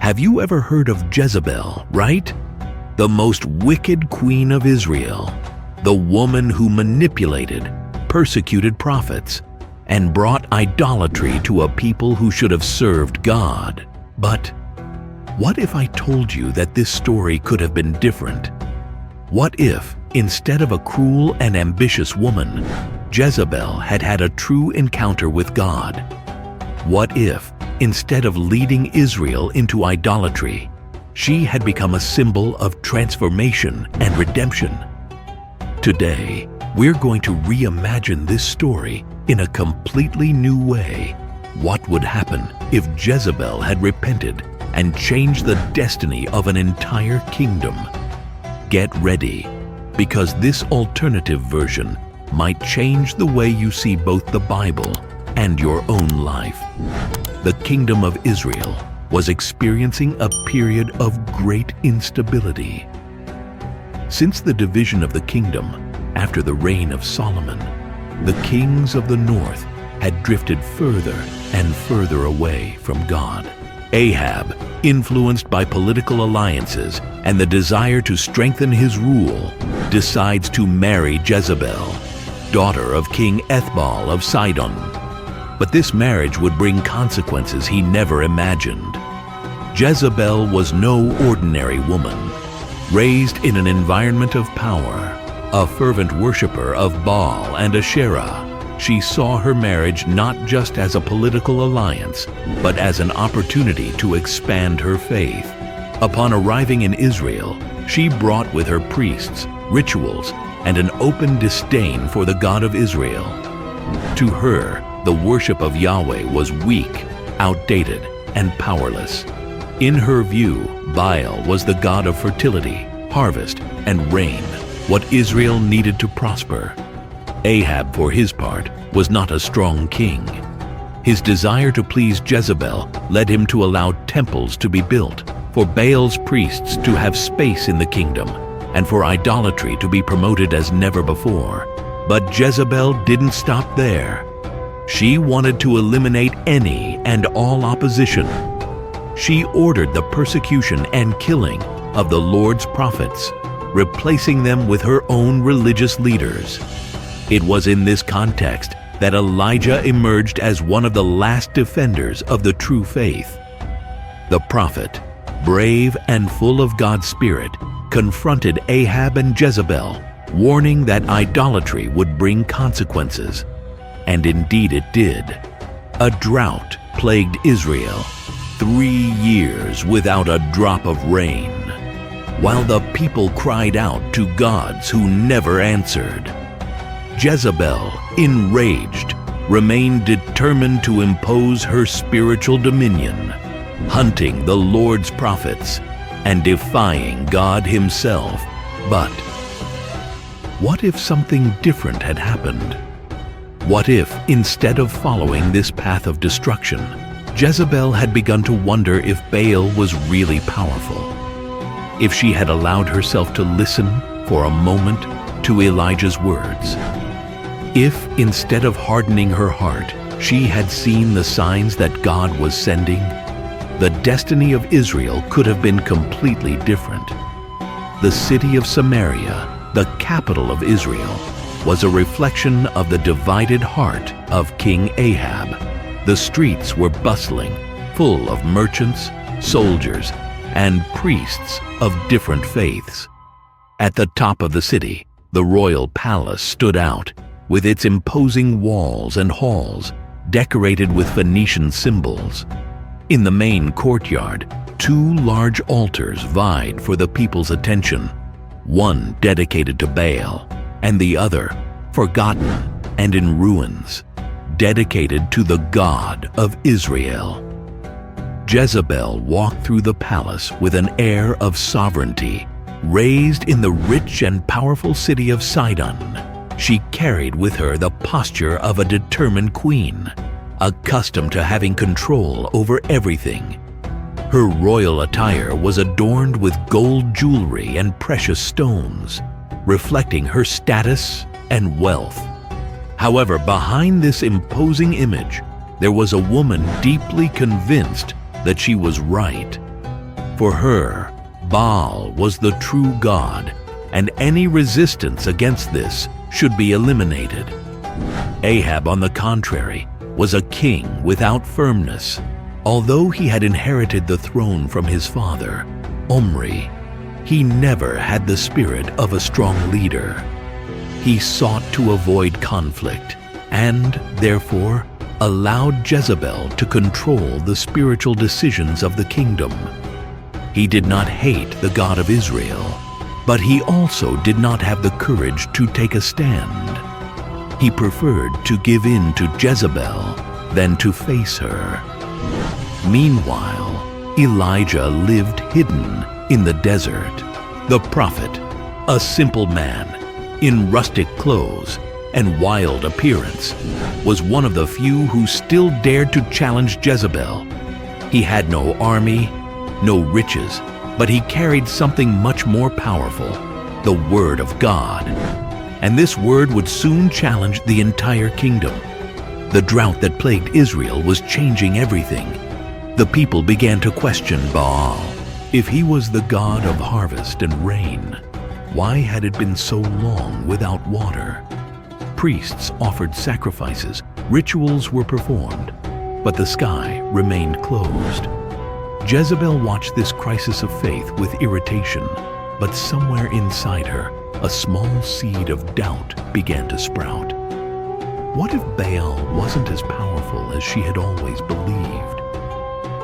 Have you ever heard of Jezebel, right? The most wicked queen of Israel, the woman who manipulated, persecuted prophets, and brought idolatry to a people who should have served God. But what if I told you that this story could have been different? What if, instead of a cruel and ambitious woman, Jezebel had had a true encounter with God? What if, instead of leading Israel into idolatry, she had become a symbol of transformation and redemption? Today, we're going to reimagine this story in a completely new way. What would happen if Jezebel had repented and changed the destiny of an entire kingdom? Get ready, because this alternative version might change the way you see both the Bible and your own life. The kingdom of Israel was experiencing a period of great instability. Since the division of the kingdom after the reign of Solomon, the kings of the north had drifted further and further away from God. Ahab, influenced by political alliances and the desire to strengthen his rule, decides to marry Jezebel, daughter of King Ethbaal of Sidon. But this marriage would bring consequences he never imagined. Jezebel was no ordinary woman. Raised in an environment of power, a fervent worshiper of Baal and Asherah, she saw her marriage not just as a political alliance, but as an opportunity to expand her faith. Upon arriving in Israel, she brought with her priests, rituals, and an open disdain for the God of Israel. To her, the worship of Yahweh was weak, outdated, and powerless. In her view, Baal was the god of fertility, harvest, and rain, what Israel needed to prosper. Ahab, for his part, was not a strong king. His desire to please Jezebel led him to allow temples to be built, for Baal's priests to have space in the kingdom, and for idolatry to be promoted as never before. But Jezebel didn't stop there. She wanted to eliminate any and all opposition. She ordered the persecution and killing of the Lord's prophets, replacing them with her own religious leaders. It was in this context that Elijah emerged as one of the last defenders of the true faith. The prophet, brave and full of God's Spirit, confronted Ahab and Jezebel, warning that idolatry would bring consequences. And indeed it did. A drought plagued Israel, 3 years without a drop of rain, while the people cried out to gods who never answered. Jezebel, enraged, remained determined to impose her spiritual dominion, hunting the Lord's prophets and defying God himself. But what if something different had happened? What if, instead of following this path of destruction, Jezebel had begun to wonder if Baal was really powerful? If she had allowed herself to listen for a moment to Elijah's words? If, instead of hardening her heart, she had seen the signs that God was sending, the destiny of Israel could have been completely different. The city of Samaria, the capital of Israel, was a reflection of the divided heart of King Ahab. The streets were bustling, full of merchants, soldiers, and priests of different faiths. At the top of the city, the royal palace stood out, with its imposing walls and halls decorated with Phoenician symbols. In the main courtyard, 2 large altars vied for the people's attention, one dedicated to Baal, and the other, forgotten and in ruins, dedicated to the God of Israel. Jezebel walked through the palace with an air of sovereignty. Raised in the rich and powerful city of Sidon, she carried with her the posture of a determined queen, accustomed to having control over everything. Her royal attire was adorned with gold jewelry and precious stones, reflecting her status and wealth. However, behind this imposing image, there was a woman deeply convinced that she was right. For her, Baal was the true god, and any resistance against this should be eliminated. Ahab, on the contrary, was a king without firmness. Although he had inherited the throne from his father, Omri, he never had the spirit of a strong leader. He sought to avoid conflict and, therefore, allowed Jezebel to control the spiritual decisions of the kingdom. He did not hate the God of Israel, but he also did not have the courage to take a stand. He preferred to give in to Jezebel than to face her. Meanwhile, Elijah lived hidden in the desert. The prophet, a simple man, in rustic clothes and wild appearance, was one of the few who still dared to challenge Jezebel. He had no army, no riches, but he carried something much more powerful, the Word of God. And this word would soon challenge the entire kingdom. The drought that plagued Israel was changing everything. The people began to question Baal. If he was the god of harvest and rain, why had it been so long without water? Priests offered sacrifices, rituals were performed, but the sky remained closed. Jezebel watched this crisis of faith with irritation, but somewhere inside her, a small seed of doubt began to sprout. What if Baal wasn't as powerful as she had always believed?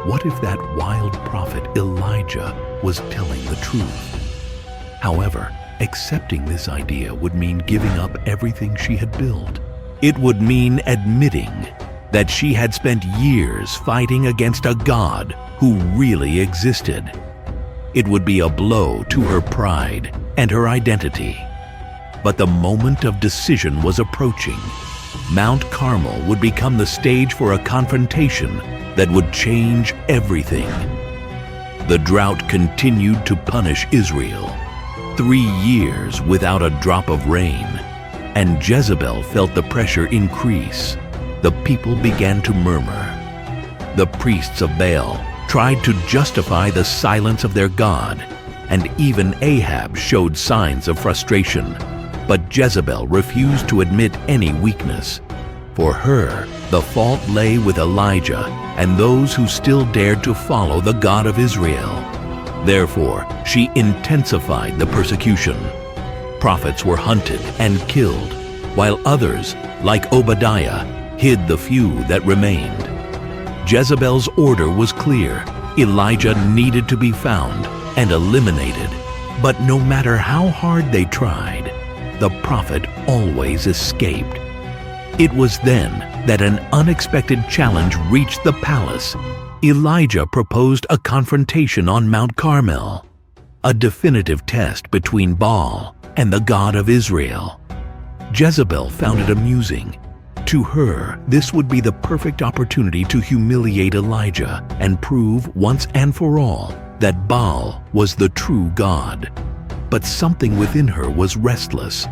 What if that wild prophet Elijah was telling the truth? However, accepting this idea would mean giving up everything she had built. It would mean admitting that she had spent years fighting against a God who really existed. It would be a blow to her pride and her identity. But the moment of decision was approaching. Mount Carmel would become the stage for a confrontation that would change everything. The drought continued to punish Israel. 3 years without a drop of rain, and Jezebel felt the pressure increase. The people began to murmur. The priests of Baal tried to justify the silence of their god, and even Ahab showed signs of frustration. But Jezebel refused to admit any weakness. For her, the fault lay with Elijah and those who still dared to follow the God of Israel. Therefore, she intensified the persecution. Prophets were hunted and killed, while others, like Obadiah, hid the few that remained. Jezebel's order was clear. Elijah needed to be found and eliminated. But no matter how hard they tried, the prophet always escaped. It was then that an unexpected challenge reached the palace. Elijah proposed a confrontation on Mount Carmel, a definitive test between Baal and the God of Israel. Jezebel found it amusing. To her, this would be the perfect opportunity to humiliate Elijah and prove once and for all that Baal was the true God. But something within her was restless.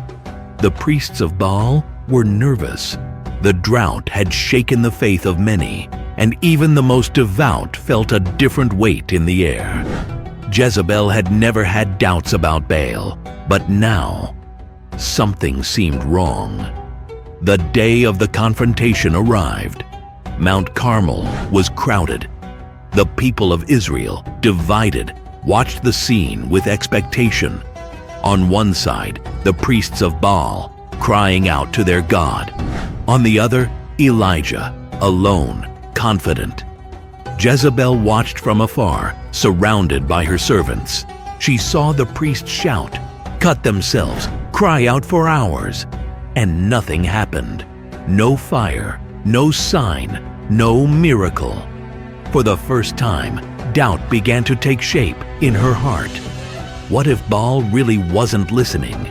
The priests of Baal were nervous. The drought had shaken the faith of many, and even the most devout felt a different weight in the air. Jezebel had never had doubts about Baal, but now something seemed wrong. The day of the confrontation arrived. Mount Carmel was crowded. The people of Israel, divided, watched the scene with expectation. On one side, the priests of Baal, crying out to their God. On the other, Elijah, alone, confident. Jezebel watched from afar, surrounded by her servants. She saw the priests shout, cut themselves, cry out for hours, and nothing happened. No fire, no sign, no miracle. For the first time, doubt began to take shape in her heart. What if Baal really wasn't listening?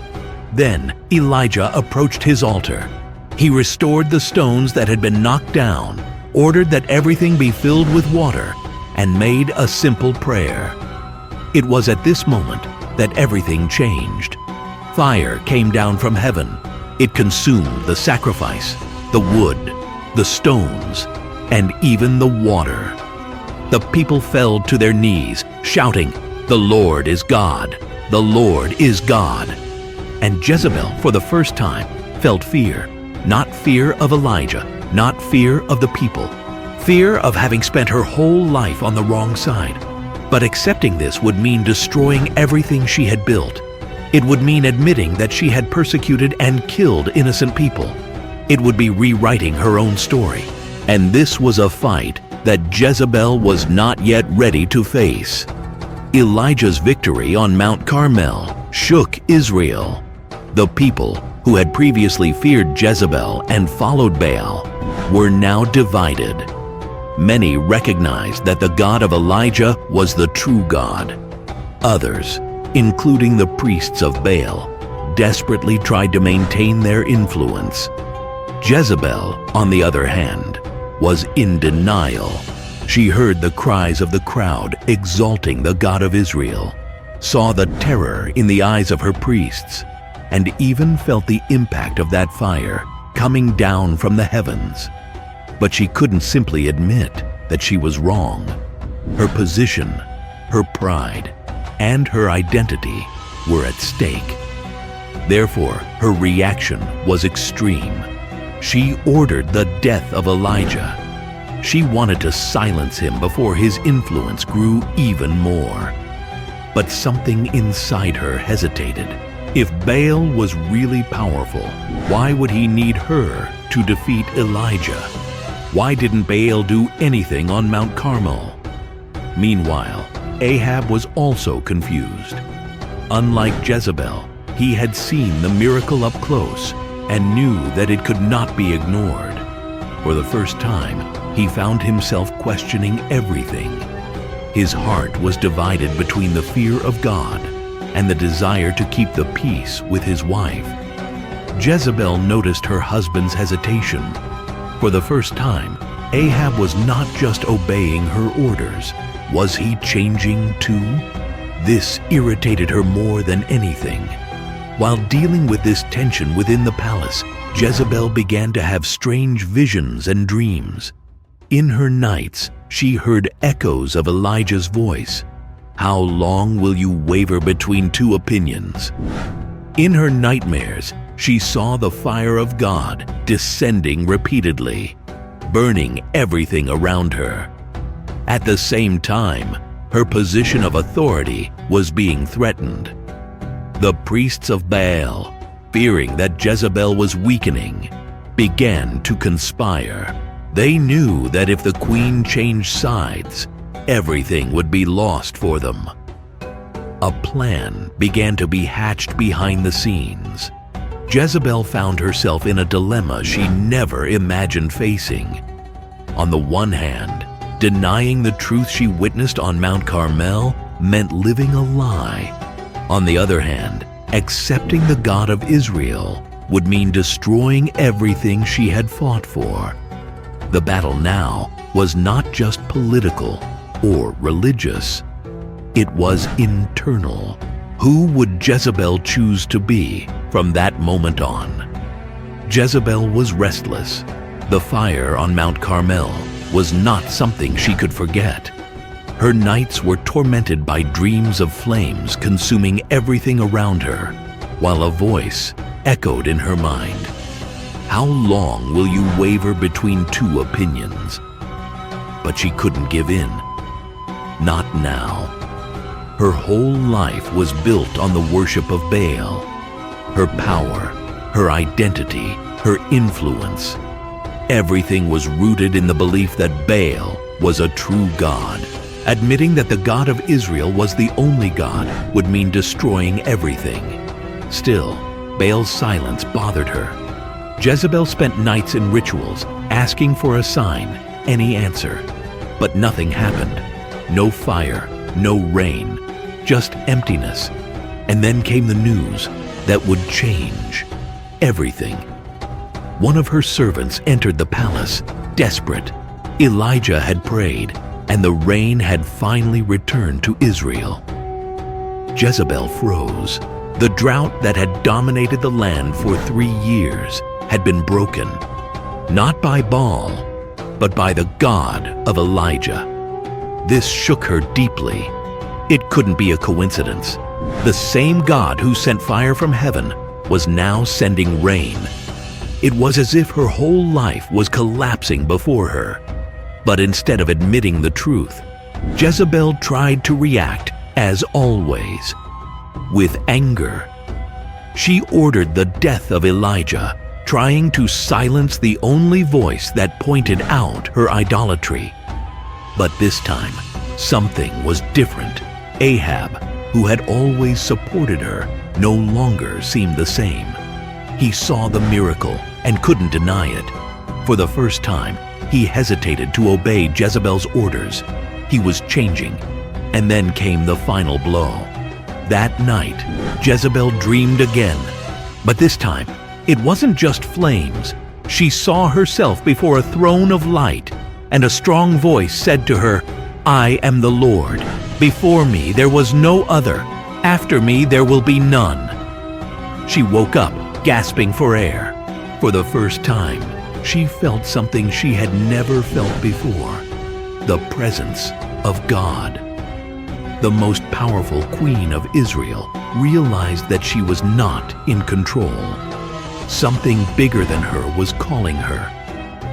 Then Elijah approached his altar. He restored the stones that had been knocked down, ordered that everything be filled with water, and made a simple prayer. It was at this moment that everything changed. Fire came down from heaven. It consumed the sacrifice, the wood, the stones, and even the water. the people fell to their knees, shouting, "The Lord is God! The Lord is God!" And Jezebel, for the first time, felt fear. Not fear of Elijah, not fear of the people. Fear of having spent her whole life on the wrong side. But accepting this would mean destroying everything she had built. It would mean admitting that she had persecuted and killed innocent people. It would be rewriting her own story. And this was a fight that Jezebel was not yet ready to face. Elijah's victory on Mount Carmel shook Israel. The people, who had previously feared Jezebel and followed Baal, were now divided. Many recognized that the God of Elijah was the true God. Others, including the priests of Baal, desperately tried to maintain their influence. Jezebel, on the other hand, was in denial. She heard the cries of the crowd exalting the God of Israel, saw the terror in the eyes of her priests, and even felt the impact of that fire coming down from the heavens. But she couldn't simply admit that she was wrong. Her position, her pride, and her identity were at stake. Therefore, her reaction was extreme. She ordered the death of Elijah. She wanted to silence him before his influence grew even more. But something inside her hesitated. If Baal was really powerful, why would he need her to defeat Elijah? Why didn't Baal do anything on Mount Carmel? Meanwhile, Ahab was also confused. Unlike Jezebel, he had seen the miracle up close and knew that it could not be ignored. For the first time, he found himself questioning everything. His heart was divided between the fear of God and the desire to keep the peace with his wife. Jezebel noticed her husband's hesitation. For the first time, Ahab was not just obeying her orders. Was he changing too? This irritated her more than anything. While dealing with this tension within the palace, Jezebel began to have strange visions and dreams. In her nights, she heard echoes of Elijah's voice. "How long will you waver between two opinions?" In her nightmares, she saw the fire of God descending repeatedly, burning everything around her. At the same time, her position of authority was being threatened. The priests of Baal, fearing that Jezebel was weakening, began to conspire. They knew that if the queen changed sides, everything would be lost for them. A plan began to be hatched behind the scenes. Jezebel found herself in a dilemma she never imagined facing. On the one hand, denying the truth she witnessed on Mount Carmel meant living a lie. On the other hand, accepting the God of Israel would mean destroying everything she had fought for. The battle now was not just political or religious. It was internal. Who would Jezebel choose to be from that moment on? Jezebel was restless. The fire on Mount Carmel was not something she could forget. Her nights were tormented by dreams of flames consuming everything around her, while a voice echoed in her mind. "How long will you waver between two opinions?" But she couldn't give in. Not now. Her whole life was built on the worship of Baal. Her power, her identity, her influence. Everything was rooted in the belief that Baal was a true god. Admitting that the God of Israel was the only God would mean destroying everything. Still, Baal's silence bothered her. Jezebel spent nights in rituals, asking for a sign, any answer. But nothing happened. No fire, no rain, just emptiness. And then came the news that would change everything. One of her servants entered the palace, desperate. Elijah had prayed, and the rain had finally returned to Israel. Jezebel froze. The drought that had dominated the land for 3 years had been broken, not by Baal, but by the God of Elijah. This shook her deeply. It couldn't be a coincidence. The same God who sent fire from heaven was now sending rain. It was as if her whole life was collapsing before her. But instead of admitting the truth, Jezebel tried to react, as always, with anger. She ordered the death of Elijah, trying to silence the only voice that pointed out her idolatry. But this time, something was different. Ahab, who had always supported her, no longer seemed the same. He saw the miracle and couldn't deny it. For the first time, he hesitated to obey Jezebel's orders. He was changing, and then came the final blow. That night, Jezebel dreamed again, but this time, it wasn't just flames. She saw herself before a throne of light, and a strong voice said to her, "I am the Lord. Before me there was no other. After me there will be none." She woke up, gasping for air. For the first time, she felt something she had never felt before: the presence of God. The most powerful queen of Israel realized that she was not in control. Something bigger than her was calling her,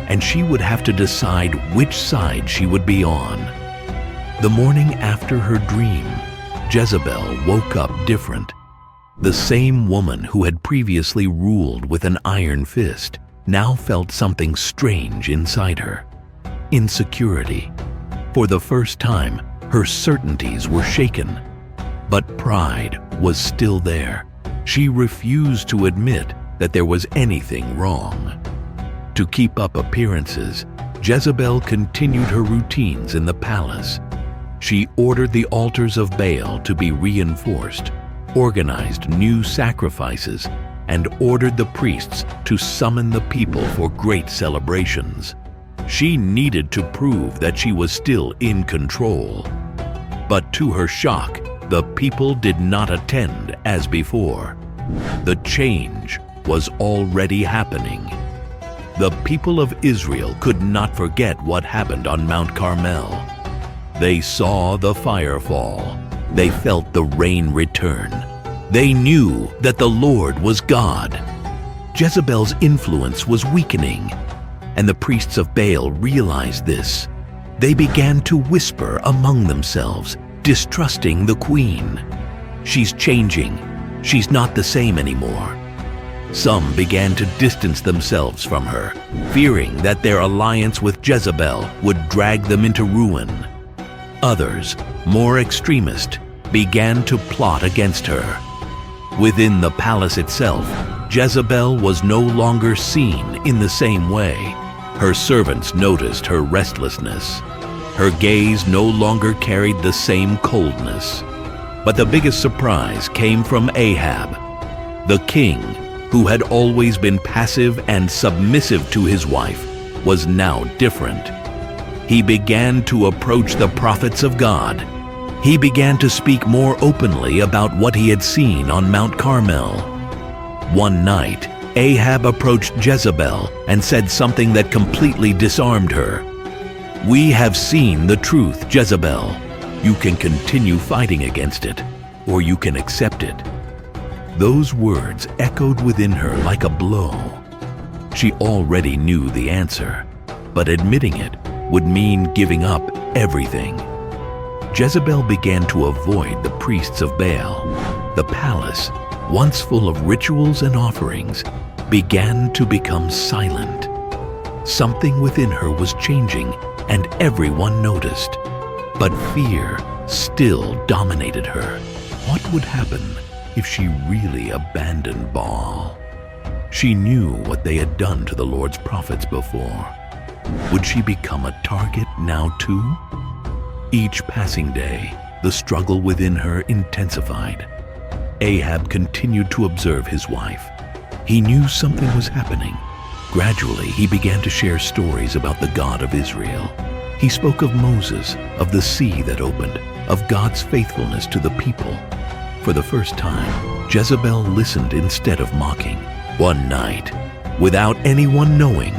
and she would have to decide which side she would be on. The morning after her dream, Jezebel woke up different. The same woman who had previously ruled with an iron fist now felt something strange inside her: insecurity. For the first time, her certainties were shaken. But pride was still there. She refused to admit that there was anything wrong. To keep up appearances, Jezebel continued her routines in the palace. She ordered the altars of Baal to be reinforced, organized new sacrifices, and ordered the priests to summon the people for great celebrations. She needed to prove that she was still in control. But to her shock, the people did not attend as before. The change was already happening. The people of Israel could not forget what happened on Mount Carmel. They saw the fire fall. They felt the rain return. They knew that the Lord was God. Jezebel's influence was weakening, and the priests of Baal realized this. They began to whisper among themselves, distrusting the queen. She's changing. She's not the same anymore. Some began to distance themselves from her, fearing that their alliance with Jezebel would drag them into ruin. Others, more extremist, began to plot against her. Within the palace itself, Jezebel was no longer seen in the same way. Her servants noticed her restlessness. Her gaze no longer carried the same coldness. But the biggest surprise came from Ahab. The king, who had always been passive and submissive to his wife, was now different. He began to approach the prophets of God. He began to speak more openly about what he had seen on Mount Carmel. One night, Ahab approached Jezebel and said something that completely disarmed her. "We have seen the truth, Jezebel. You can continue fighting against it, or you can accept it." Those words echoed within her like a blow. She already knew the answer, but admitting it would mean giving up everything. Jezebel began to avoid the priests of Baal. The palace, once full of rituals and offerings, began to become silent. Something within her was changing, and everyone noticed. But fear still dominated her. What would happen if she really abandoned Baal? She knew what they had done to the Lord's prophets before. Would she become a target now too? Each passing day, the struggle within her intensified. Ahab continued to observe his wife. He knew something was happening. Gradually, he began to share stories about the God of Israel. He spoke of Moses, of the sea that opened, of God's faithfulness to the people. For the first time, Jezebel listened instead of mocking. One night, without anyone knowing,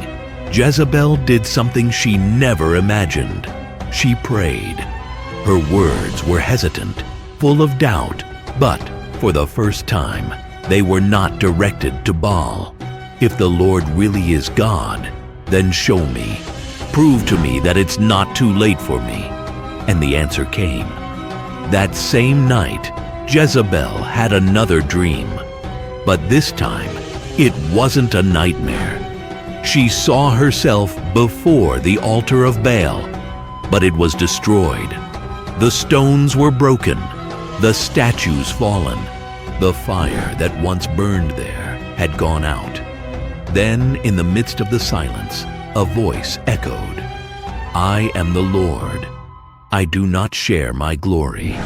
Jezebel did something she never imagined. She prayed. Her words were hesitant, full of doubt, but for the first time, they were not directed to Baal. If the Lord really is God, then show me. Prove to me that it's not too late for me. And the answer came. That same night, Jezebel had another dream. But this time, it wasn't a nightmare. She saw herself before the altar of Baal, but it was destroyed. The stones were broken, the statues fallen. The fire that once burned there had gone out. Then, in the midst of the silence, a voice echoed, "I am the Lord. I do not share my glory."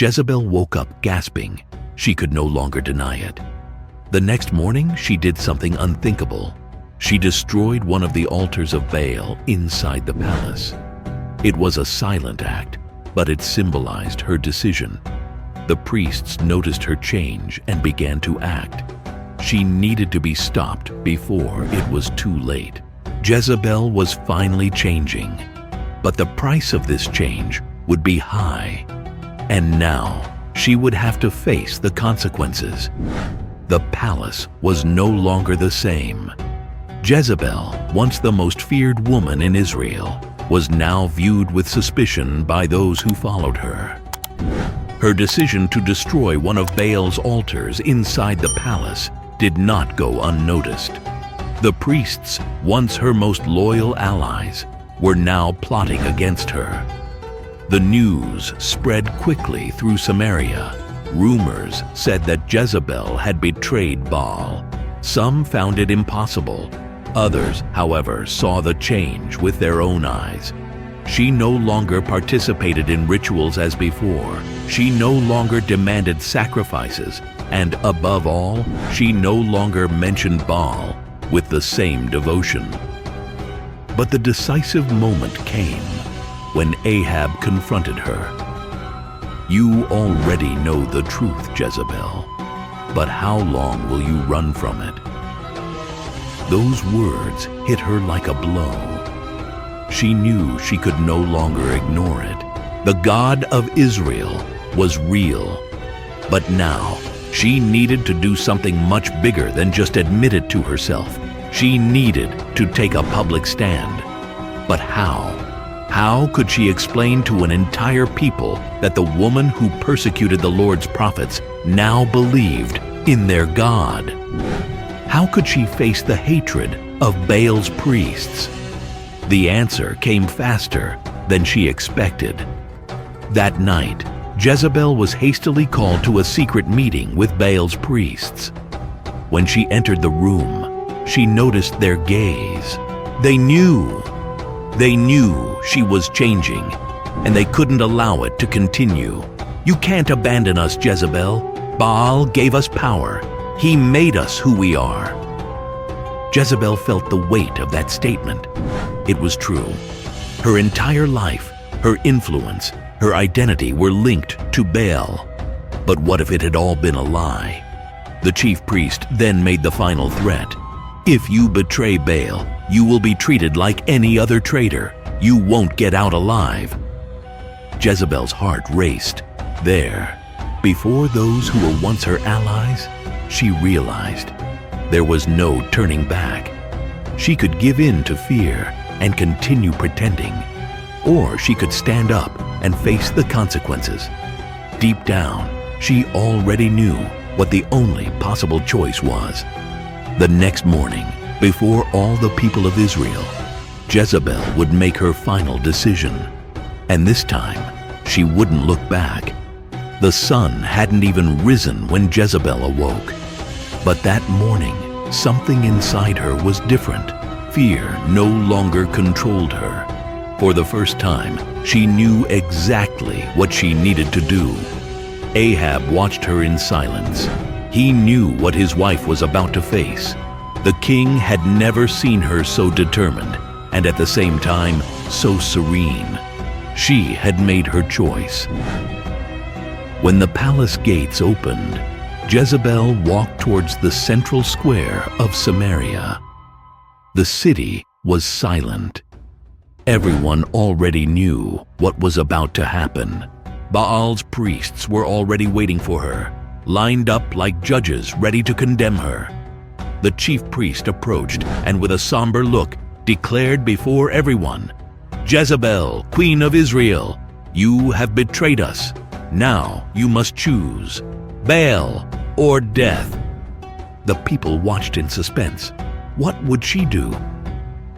Jezebel woke up gasping. She could no longer deny it. The next morning, she did something unthinkable. She destroyed one of the altars of Baal inside the palace. It was a silent act, but it symbolized her decision. The priests noticed her change and began to act. She needed to be stopped before it was too late. Jezebel was finally changing, but the price of this change would be high. And now, she would have to face the consequences. The palace was no longer the same. Jezebel, once the most feared woman in Israel, was now viewed with suspicion by those who followed her. Her decision to destroy one of Baal's altars inside the palace did not go unnoticed. The priests, once her most loyal allies, were now plotting against her. The news spread quickly through Samaria. Rumors said that Jezebel had betrayed Baal. Some found it impossible. Others, however, saw the change with their own eyes. She no longer participated in rituals as before. She no longer demanded sacrifices. And above all, she no longer mentioned Baal with the same devotion. But the decisive moment came when Ahab confronted her. "You already know the truth, Jezebel, but how long will you run from it?" Those words hit her like a blow. She knew she could no longer ignore it. The God of Israel was real. But now, she needed to do something much bigger than just admit it to herself. She needed to take a public stand. But how? How could she explain to an entire people that the woman who persecuted the Lord's prophets now believed in their God? How could she face the hatred of Baal's priests? The answer came faster than she expected. That night, Jezebel was hastily called to a secret meeting with Baal's priests. When she entered the room, she noticed their gaze. They knew she was changing, and they couldn't allow it to continue. "You can't abandon us, Jezebel. Baal gave us power. He made us who we are." Jezebel felt the weight of that statement. It was true. Her entire life, her influence, her identity were linked to Baal. But what if it had all been a lie? The chief priest then made the final threat. "If you betray Baal, you will be treated like any other traitor. You won't get out alive." Jezebel's heart raced. There, before those who were once her allies, she realized there was no turning back. She could give in to fear and continue pretending, or she could stand up and face the consequences. Deep down, she already knew what the only possible choice was. The next morning, before all the people of Israel, Jezebel would make her final decision. And this time, she wouldn't look back. The sun hadn't even risen when Jezebel awoke. But that morning, something inside her was different. Fear no longer controlled her. For the first time, she knew exactly what she needed to do. Ahab watched her in silence. He knew what his wife was about to face. The king had never seen her so determined, and at the same time, so serene. She had made her choice. When the palace gates opened, Jezebel walked towards the central square of Samaria. The city was silent. Everyone already knew what was about to happen. Baal's priests were already waiting for her, lined up like judges ready to condemn her. The chief priest approached and with a somber look declared before everyone, "Jezebel, queen of Israel, you have betrayed us. Now you must choose, Baal or death." The people watched in suspense. What would she do?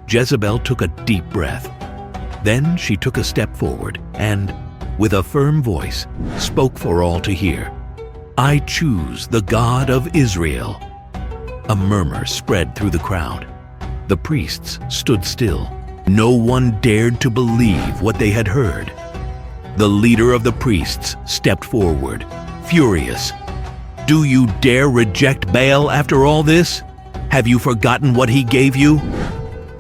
Jezebel took a deep breath. Then she took a step forward and, with a firm voice, spoke for all to hear. "I choose the God of Israel." A murmur spread through the crowd. The priests stood still. No one dared to believe what they had heard. The leader of the priests stepped forward, furious. "Do you dare reject Baal after all this? Have you forgotten what he gave you?"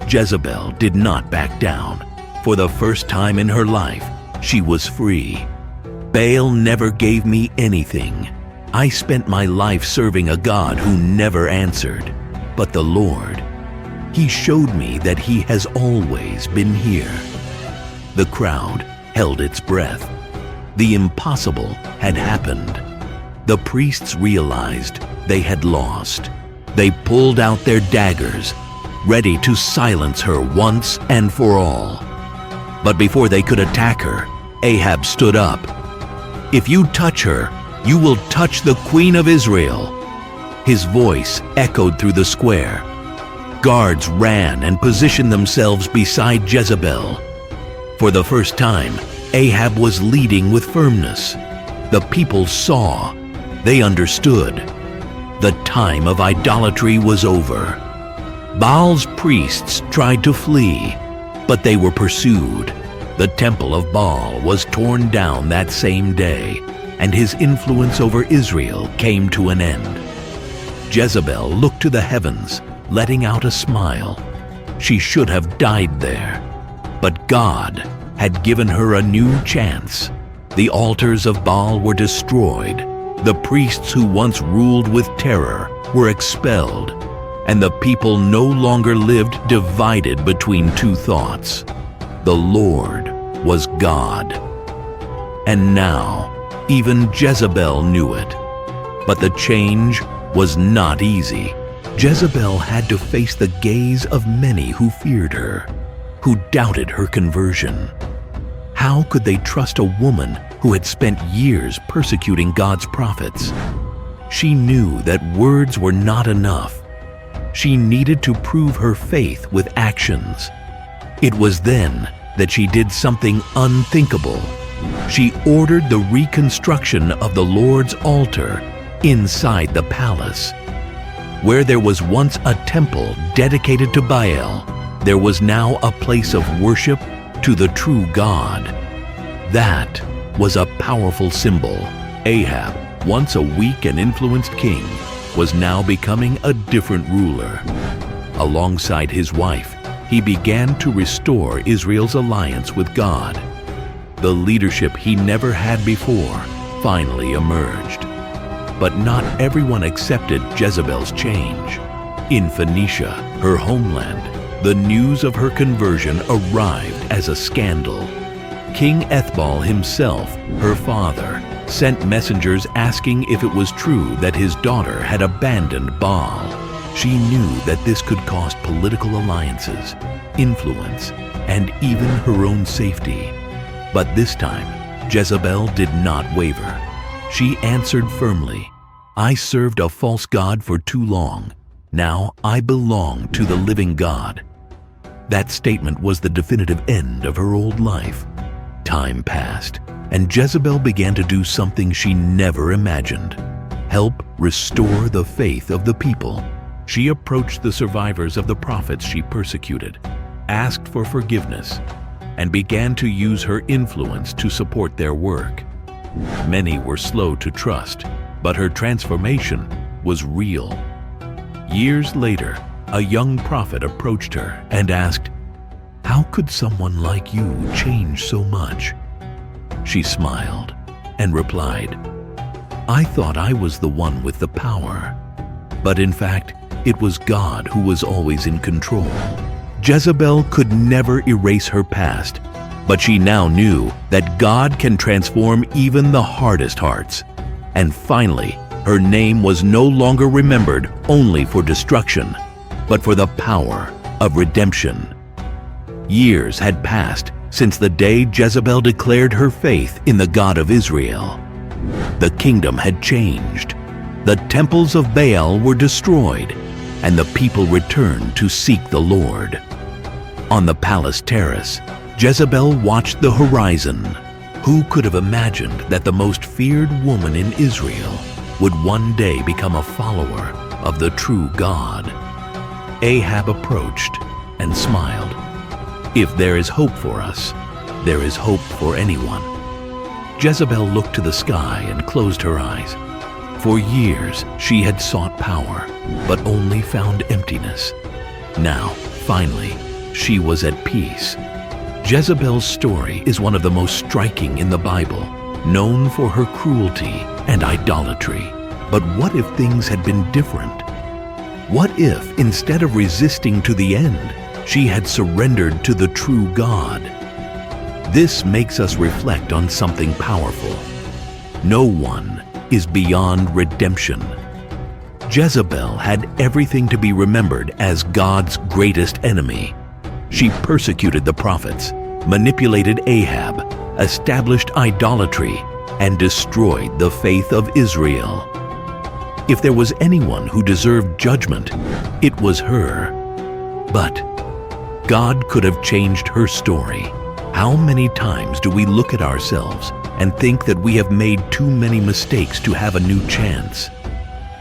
Jezebel did not back down. For the first time in her life, she was free. "Baal never gave me anything. I spent my life serving a God who never answered. But the Lord, He showed me that He has always been here." The crowd held its breath. The impossible had happened. The priests realized they had lost. They pulled out their daggers, ready to silence her once and for all. But before they could attack her, Ahab stood up. "If you touch her, you will touch the Queen of Israel." His voice echoed through the square. Guards ran and positioned themselves beside Jezebel. For the first time, Ahab was leading with firmness. The people saw. They understood. The time of idolatry was over. Baal's priests tried to flee, but they were pursued. The temple of Baal was torn down that same day, and his influence over Israel came to an end. Jezebel looked to the heavens, letting out a smile. She should have died there, but God had given her a new chance. The altars of Baal were destroyed. The priests who once ruled with terror were expelled, and the people no longer lived divided between two thoughts. The Lord was God. And now, even Jezebel knew it. But the change was not easy. Jezebel had to face the gaze of many who feared her, who doubted her conversion. How could they trust a woman who had spent years persecuting God's prophets? She knew that words were not enough. She needed to prove her faith with actions. It was then that she did something unthinkable. She ordered the reconstruction of the Lord's altar inside the palace. Where there was once a temple dedicated to Baal, there was now a place of worship to the true God. That was a powerful symbol. Ahab, once a weak and influenced king, was now becoming a different ruler. Alongside his wife, he began to restore Israel's alliance with God. The leadership he never had before finally emerged. But not everyone accepted Jezebel's change. In Phoenicia, her homeland, the news of her conversion arrived as a scandal. King Ethbal himself, her father, sent messengers asking if it was true that his daughter had abandoned Baal. She knew that this could cost political alliances, influence, and even her own safety. But this time, Jezebel did not waver. She answered firmly, "I served a false god for too long. Now I belong to the living God." That statement was the definitive end of her old life. Time passed, and Jezebel began to do something she never imagined: help restore the faith of the people. She approached the survivors of the prophets she persecuted, asked for forgiveness, and began to use her influence to support their work. Many were slow to trust, but her transformation was real. Years later, a young prophet approached her and asked, "How could someone like you change so much?" She smiled and replied, "I thought I was the one with the power. But in fact, it was God who was always in control. Jezebel could never erase her past, but she now knew that God can transform even the hardest hearts. And finally, her name was no longer remembered only for destruction, but for the power of redemption. Years had passed since the day Jezebel declared her faith in the God of Israel. The kingdom had changed. The temples of Baal were destroyed, and the people returned to seek the Lord. On the palace terrace, Jezebel watched the horizon. Who could have imagined that the most feared woman in Israel would one day become a follower of the true God? Ahab approached and smiled. If there is hope for us, there is hope for anyone. Jezebel looked to the sky and closed her eyes. For years, she had sought power, but only found emptiness. Now, finally, she was at peace. Jezebel's story is one of the most striking in the Bible, known for her cruelty and idolatry. But what if things had been different? What if, instead of resisting to the end, she had surrendered to the true God? This makes us reflect on something powerful. No one is beyond redemption. Jezebel had everything to be remembered as God's greatest enemy. She persecuted the prophets, manipulated Ahab, established idolatry, and destroyed the faith of Israel. If there was anyone who deserved judgment, it was her. But God could have changed her story. How many times do we look at ourselves and think that we have made too many mistakes to have a new chance?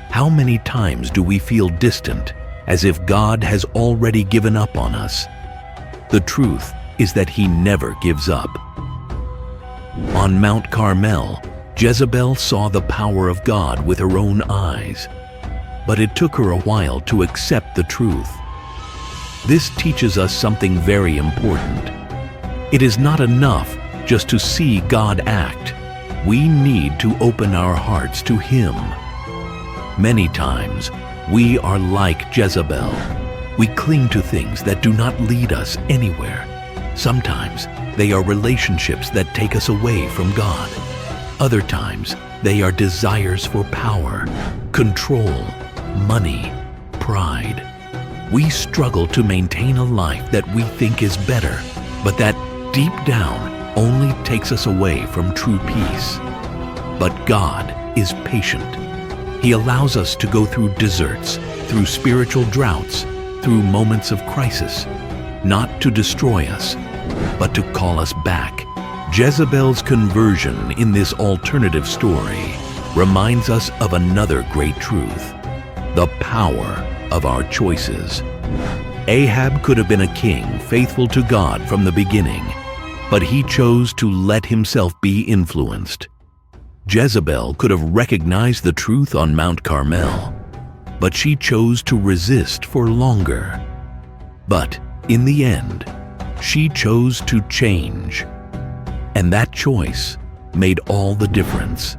How many times do we feel distant, as if God has already given up on us? The truth is that He never gives up. On Mount Carmel, Jezebel saw the power of God with her own eyes, but it took her a while to accept the truth. This teaches us something very important. It is not enough just to see God act. We need to open our hearts to Him. Many times, we are like Jezebel. We cling to things that do not lead us anywhere. Sometimes, they are relationships that take us away from God. Other times, they are desires for power, control, money, pride. We struggle to maintain a life that we think is better, but that deep down only takes us away from true peace. But God is patient. He allows us to go through deserts, through spiritual droughts, through moments of crisis, not to destroy us, but to call us back. Jezebel's conversion in this alternative story reminds us of another great truth: the power of our choices. Ahab could have been a king faithful to God from the beginning, but he chose to let himself be influenced. Jezebel could have recognized the truth on Mount Carmel, but she chose to resist for longer. But in the end, she chose to change. And that choice made all the difference.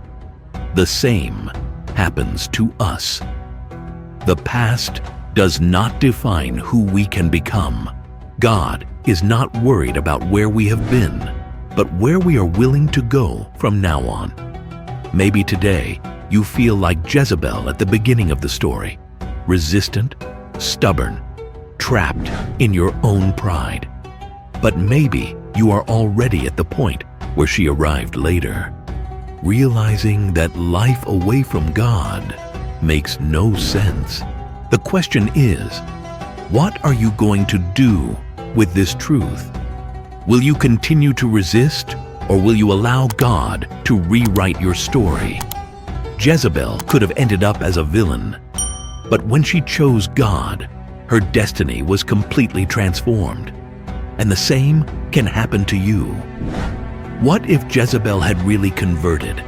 The same happens to us. The past does not define who we can become. God is not worried about where we have been, but where we are willing to go from now on. Maybe today you feel like Jezebel at the beginning of the story, resistant, stubborn, trapped in your own pride. But maybe you are already at the point where she arrived later, realizing that life away from God makes no sense. The question is, what are you going to do with this truth? Will you continue to resist, or will you allow God to rewrite your story? Jezebel could have ended up as a villain, but when she chose God, her destiny was completely transformed. And the same can happen to you. What if Jezebel had really converted?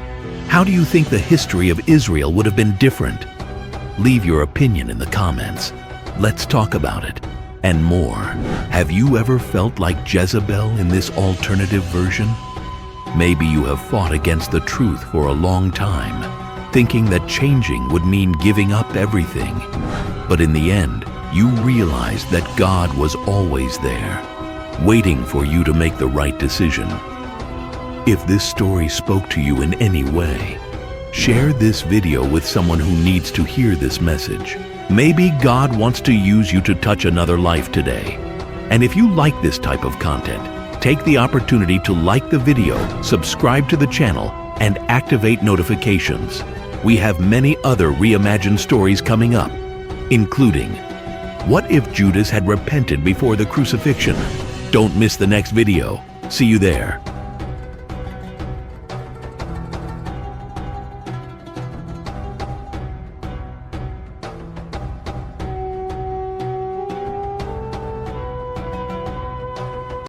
How do you think the history of Israel would have been different? Leave your opinion in the comments. Let's talk about it. And more, have you ever felt like Jezebel in this alternative version? Maybe you have fought against the truth for a long time, thinking that changing would mean giving up everything. But in the end, you realized that God was always there, waiting for you to make the right decision. If this story spoke to you in any way, share this video with someone who needs to hear this message. Maybe God wants to use you to touch another life today. And if you like this type of content, take the opportunity to like the video, subscribe to the channel, and activate notifications. We have many other reimagined stories coming up, including What if Judas had repented before the crucifixion? Don't miss the next video. See you there.